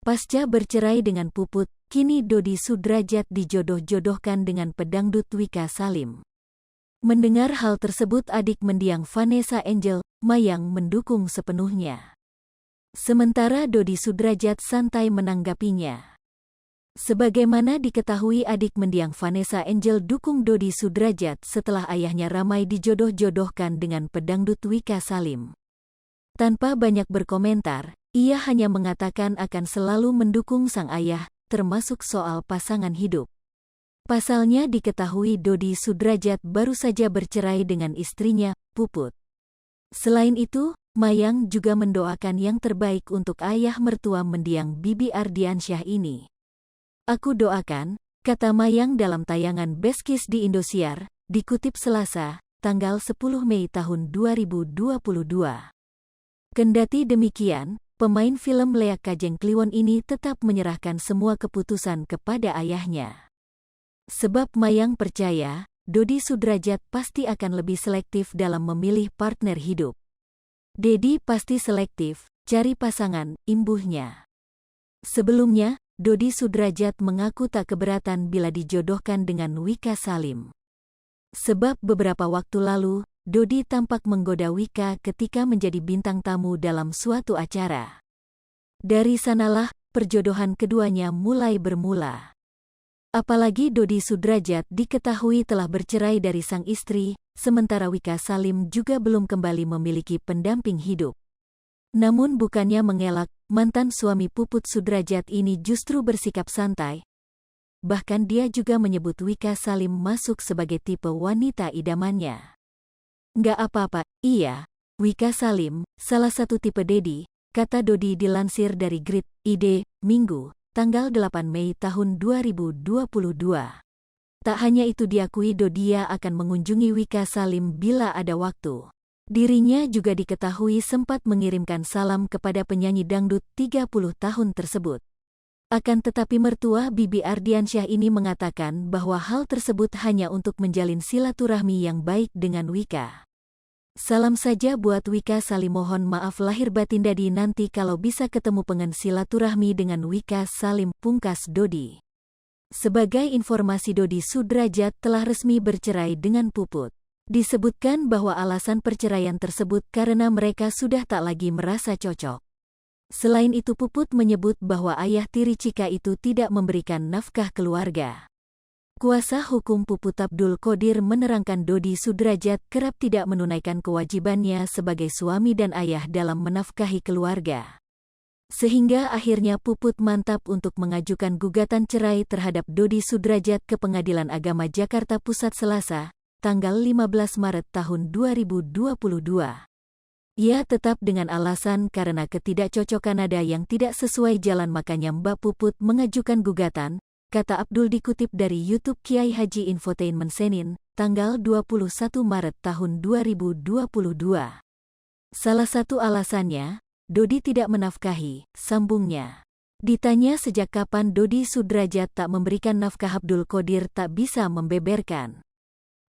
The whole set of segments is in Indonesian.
Pasca bercerai dengan Puput, kini Dodi Sudrajat dijodoh-jodohkan dengan pedangdut Wika Salim. Mendengar hal tersebut adik mendiang Vanessa Angel, Mayang mendukung sepenuhnya. Sementara Dodi Sudrajat santai menanggapinya. Sebagaimana diketahui adik mendiang Vanessa Angel dukung Dodi Sudrajat setelah ayahnya ramai dijodoh-jodohkan dengan pedangdut Wika Salim. Tanpa banyak berkomentar, ia hanya mengatakan akan selalu mendukung sang ayah, termasuk soal pasangan hidup. Pasalnya diketahui Dodi Sudrajat baru saja bercerai dengan istrinya, Puput. Selain itu, Mayang juga mendoakan yang terbaik untuk ayah mertua mendiang Bibi Ardiansyah ini. Aku doakan, kata Mayang dalam tayangan Best Kiss di Indosiar, dikutip Selasa, tanggal 10 Mei tahun 2022. Kendati demikian, pemain film Lea Kajeng Kliwon ini tetap menyerahkan semua keputusan kepada ayahnya. Sebab Mayang percaya, Dodi Sudrajat pasti akan lebih selektif dalam memilih partner hidup. Dedi pasti selektif, cari pasangan, imbuhnya. Sebelumnya, Dodi Sudrajat mengaku tak keberatan bila dijodohkan dengan Wika Salim. Sebab beberapa waktu lalu, Dodi tampak menggoda Wika ketika menjadi bintang tamu dalam suatu acara. Dari sanalah, perjodohan keduanya mulai bermula. Apalagi Dodi Sudrajat diketahui telah bercerai dari sang istri, sementara Wika Salim juga belum kembali memiliki pendamping hidup. Namun bukannya mengelak, mantan suami Puput Sudrajat ini justru bersikap santai. Bahkan dia juga menyebut Wika Salim masuk sebagai tipe wanita idamannya. Nggak apa-apa, iya, Wika Salim, salah satu tipe Dedi, kata Dodi dilansir dari Grid ID, Minggu, tanggal 8 Mei tahun 2022. Tak hanya itu diakui Dodia akan mengunjungi Wika Salim bila ada waktu. Dirinya juga diketahui sempat mengirimkan salam kepada penyanyi dangdut 30 tahun tersebut. Akan tetapi mertua Bibi Ardiansyah ini mengatakan bahwa hal tersebut hanya untuk menjalin silaturahmi yang baik dengan Wika. Salam saja buat Wika Salim, mohon maaf lahir batin Dadi nanti kalau bisa ketemu pengen silaturahmi dengan Wika Salim, pungkas Dodi. Sebagai informasi, Dodi Sudrajat telah resmi bercerai dengan Puput. Disebutkan bahwa alasan perceraian tersebut karena mereka sudah tak lagi merasa cocok. Selain itu Puput menyebut bahwa ayah tiri Cika itu tidak memberikan nafkah keluarga. Kuasa hukum Puput Abdul Qodir menerangkan Dodi Sudrajat kerap tidak menunaikan kewajibannya sebagai suami dan ayah dalam menafkahi keluarga. Sehingga akhirnya Puput mantap untuk mengajukan gugatan cerai terhadap Dodi Sudrajat ke Pengadilan Agama Jakarta Pusat Selasa, tanggal 15 Maret tahun 2022. Ia tetap dengan alasan karena ketidakcocokan nada yang tidak sesuai jalan, makanya Mbak Puput mengajukan gugatan, kata Abdul dikutip dari YouTube Kiai Haji Infotainment Senin, tanggal 21 Maret tahun 2022. Salah satu alasannya, Dodi tidak menafkahi, sambungnya. Ditanya sejak kapan Dodi Sudrajat tak memberikan nafkah, Abdul Qodir tak bisa membeberkan.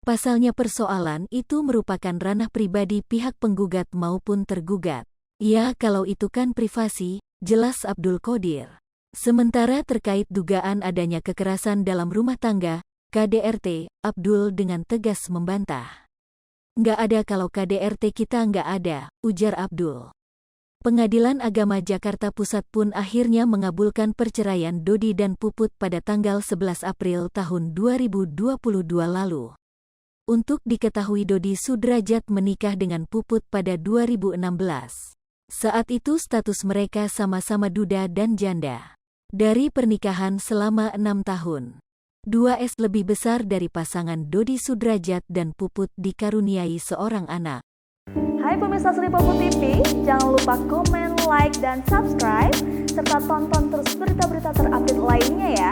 Pasalnya persoalan itu merupakan ranah pribadi pihak penggugat maupun tergugat. Ya kalau itu kan privasi, jelas Abdul Qodir. Sementara terkait dugaan adanya kekerasan dalam rumah tangga, KDRT, Abdul dengan tegas membantah. Nggak ada, kalau KDRT kita nggak ada, ujar Abdul. Pengadilan Agama Jakarta Pusat pun akhirnya mengabulkan perceraian Dodi dan Puput pada tanggal 11 April tahun 2022 lalu. Untuk diketahui Dodi Sudrajat menikah dengan Puput pada 2016. Saat itu status mereka sama-sama duda dan janda. Dari pernikahan selama 6 tahun, 2S lebih besar dari pasangan Dodi Sudrajat dan Puput dikaruniai seorang anak. Hai pemirsa Sri Popo TV, jangan lupa komen, like, dan subscribe, serta tonton terus berita-berita terupdate lainnya ya.